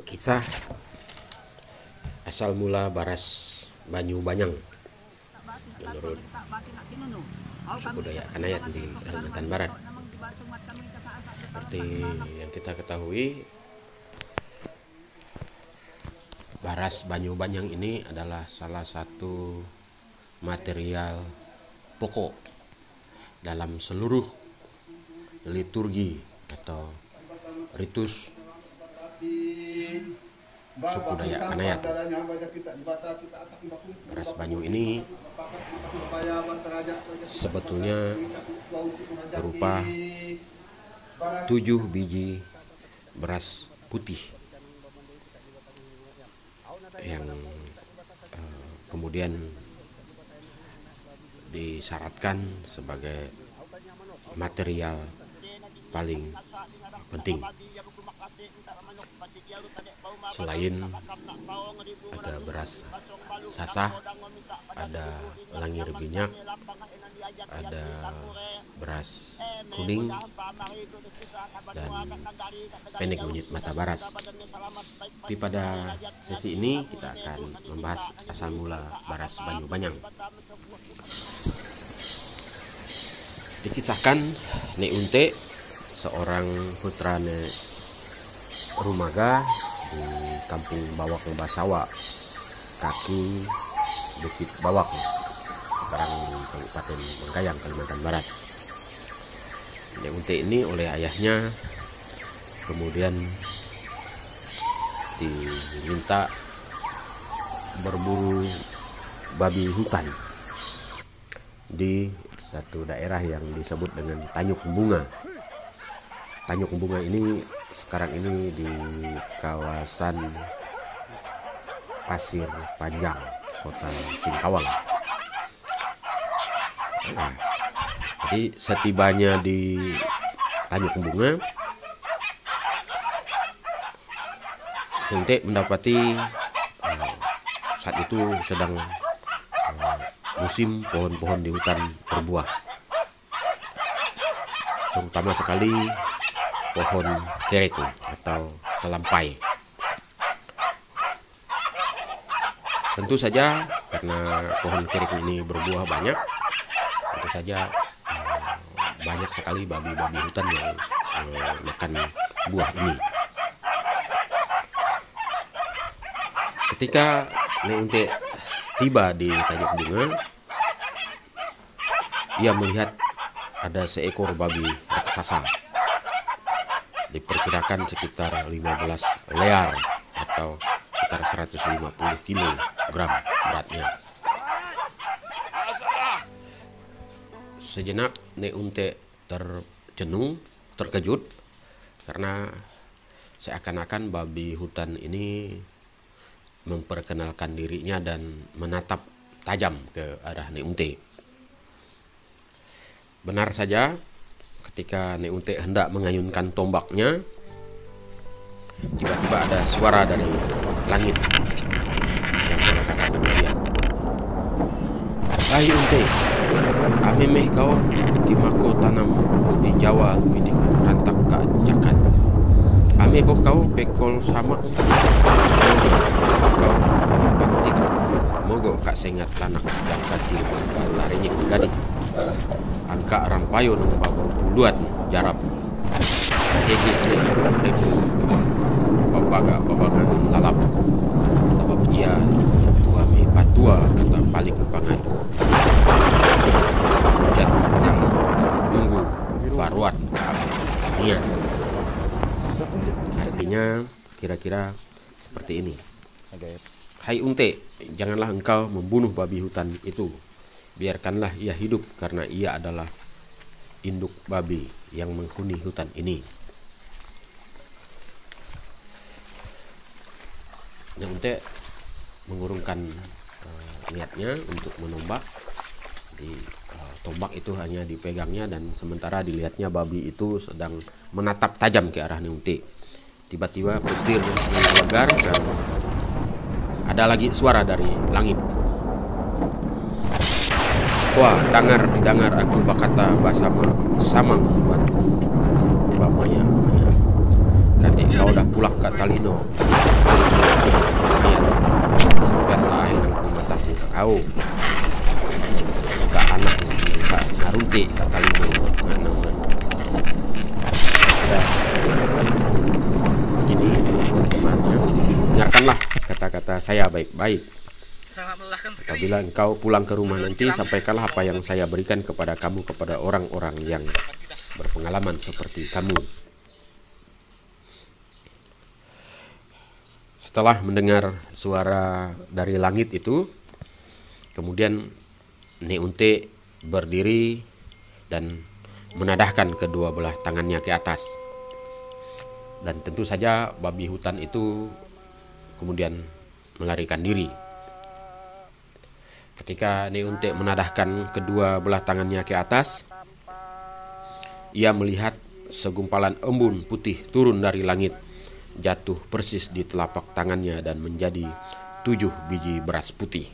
Kisah asal mula Baras Banyu Banyang menurut suku Dayak Kanayat di Kalimantan Barat. Seperti yang kita ketahui, Baras Banyu Banyang ini adalah salah satu material pokok dalam seluruh liturgi atau ritus suku Dayak Kanayat. Baras banyu ini sebetulnya berupa 7 biji beras putih yang kemudian disyaratkan sebagai material paling penting. Selain ada beras sasah, ada langir minyak, ada beras kuning, dan penek kunyit mata baras. Tapi pada sesi ini kita akan membahas asal mula Baras Banyu Banyang. Dikisahkan Nek Unte, seorang putra Nek Rumaga di kampung Bawak Basawa, kaki Bukit Bawak, sekarang di Kabupaten Bengkayang, Kalimantan Barat. Nek Unte ini oleh ayahnya kemudian diminta berburu babi hutan di satu daerah yang disebut dengan Tanyuk Bunga. Tanyuk Bunga ini sekarang ini di kawasan Pasir Panjang, Kota Singkawang. Nah, jadi setibanya di Tanyuk Bunga, Unte mendapati saat itu sedang musim pohon-pohon di hutan berbuah, terutama sekali pohon kerek atau kelampai. Tentu saja karena pohon kerek ini berbuah banyak, tentu saja banyak sekali babi-babi hutan yang makan buah ini. Ketika Nek Unte tiba di Tanyuk Bunga, ia melihat ada seekor babi raksasa, diperkirakan sekitar 15 lear atau sekitar 150 kg beratnya. Sejenak Nek Unte tercenung, terkejut, karena seakan-akan babi hutan ini memperkenalkan dirinya dan menatap tajam ke arah Nek Unte. Benar saja, ketika Nek Unte hendak mengayunkan tombaknya, tiba-tiba ada suara dari langit yang mengatakan demikian. "Hai Unte, amemeh kau timako tanam di Jawa lumidi rantak ka jakat. Ame boh kau pekol sama kau pantik mogok kak sengat lanak yang katil batarinya gading. Angka rampayo nang bawa buluan jarap tahege hidup repu babangan lalap sebab ia tua me patua kata balik pangadu jat nang tunggu baruan niat." Artinya kira-kira seperti ini. "Hai Unte, janganlah engkau membunuh babi hutan itu. Biarkanlah ia hidup karena ia adalah induk babi yang menghuni hutan ini." Nek Unte mengurungkan niatnya untuk menombak. Tombak itu hanya dipegangnya dan sementara dilihatnya babi itu sedang menatap tajam ke arah Nek Unte. Tiba-tiba petir menggelegar dan ada lagi suara dari langit. "Wah, dengar aku bakata basama samang batu bamaya maya. Kadek kau dah pulang ke Talino. kalian sampailah nangku mata muka kau ka anak ka narunti ka talimo naman. Begini terjemahannya, dengarkanlah kata-kata saya baik-baik. Apabila engkau pulang ke rumah nanti, sampaikanlah apa yang saya berikan kepada kamu kepada orang-orang yang berpengalaman seperti kamu. Setelah mendengar suara dari langit itu, kemudian Neunte berdiri dan menadahkan kedua belah tangannya ke atas. Dan tentu saja babi hutan itu kemudian melarikan diri. Ketika Neunte menadahkan kedua belah tangannya ke atas, ia melihat segumpalan embun putih turun dari langit, jatuh persis di telapak tangannya dan menjadi 7 biji beras putih.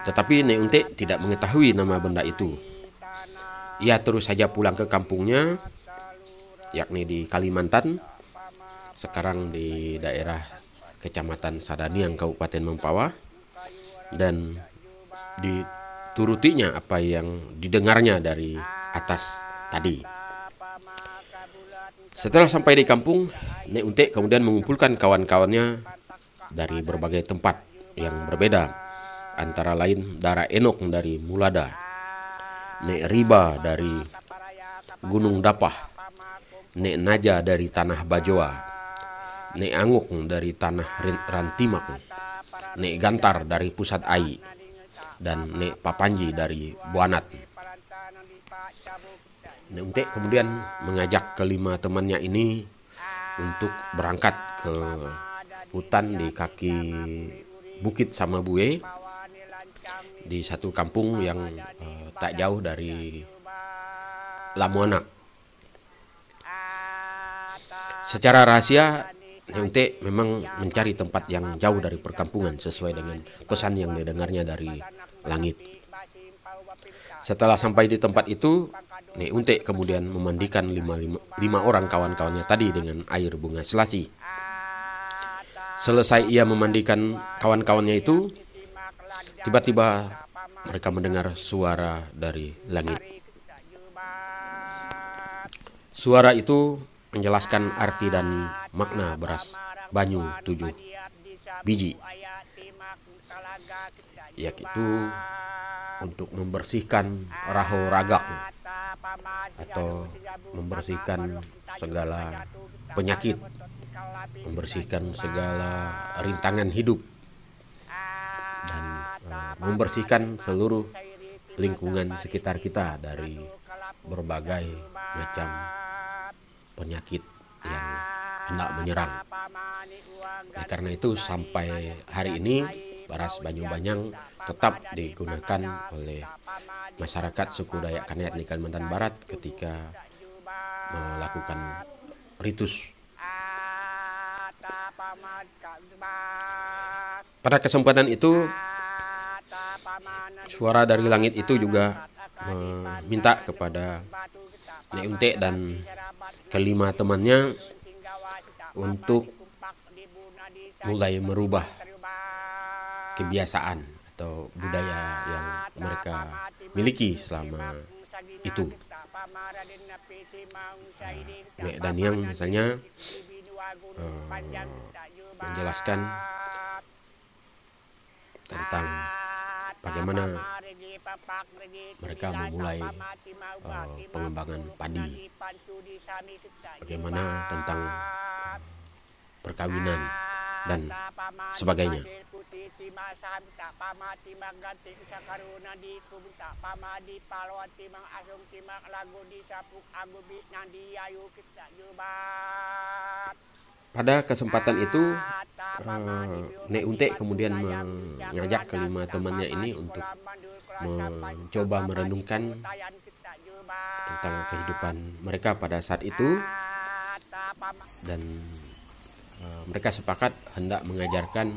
Tetapi Neunte tidak mengetahui nama benda itu. Ia terus saja pulang ke kampungnya, yakni di Kalimantan, sekarang di daerah Kecamatan Sadaniang, Kabupaten Mempawah, dan diturutinya apa yang didengarnya dari atas tadi. Setelah sampai di kampung, Neunte kemudian mengumpulkan kawan-kawannya dari berbagai tempat yang berbeda, antara lain Dara Enok dari Mulada, Nek Riba dari Gunung Dapah, Nek Naja dari Tanah Bajoa, Nek Anguk dari Tanah Rantimak, Nek Gantar dari Pusat Ai, dan Nek Papanji dari Buanat. Neunte kemudian mengajak kelima temannya ini untuk berangkat ke hutan di kaki Bukit Samabue, di satu kampung yang tak jauh dari Lamuanak. Secara rahasia, Neunte memang mencari tempat yang jauh dari perkampungan sesuai dengan pesan yang didengarnya dari langit. Setelah sampai di tempat itu, Neunte kemudian memandikan lima orang kawan-kawannya tadi dengan air bunga selasi. Selesai ia memandikan kawan-kawannya itu, tiba-tiba mereka mendengar suara dari langit. Suara itu menjelaskan arti dan makna beras banyu 7 biji, yaitu untuk membersihkan raho ragak atau membersihkan segala penyakit, membersihkan segala rintangan hidup, dan membersihkan seluruh lingkungan sekitar kita dari berbagai macam penyakit yang hendak menyerang. Oleh karena itu sampai hari ini beras banyu banyang tetap digunakan oleh masyarakat suku Dayak Kanayat di Kalimantan Barat ketika melakukan ritus. Pada kesempatan itu, suara dari langit itu juga meminta kepada Neunte dan kelima temannya untuk mulai merubah kebiasaan atau budaya yang mereka miliki selama itu. Nek Daniang misalnya menjelaskan tentang bagaimana mereka memulai pengembangan padi, bagaimana tentang perkawinan dan sebagainya. Pada kesempatan itu, Neunte kemudian mengajak kelima temannya ini untuk mencoba merenungkan tentang kehidupan mereka pada saat itu, dan mereka sepakat hendak mengajarkan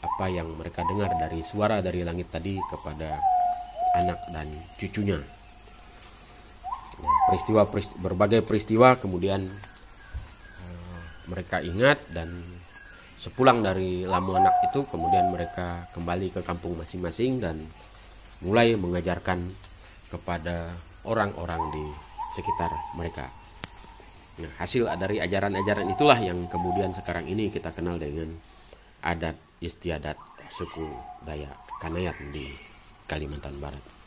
apa yang mereka dengar dari suara dari langit tadi kepada anak dan cucunya. Berbagai peristiwa kemudian mereka ingat, dan sepulang dari Lamuanak itu kemudian mereka kembali ke kampung masing-masing dan mulai mengajarkan kepada orang-orang di sekitar mereka. Nah, hasil dari ajaran-ajaran itulah yang kemudian sekarang ini kita kenal dengan adat istiadat suku Dayak Kanayat di Kalimantan Barat.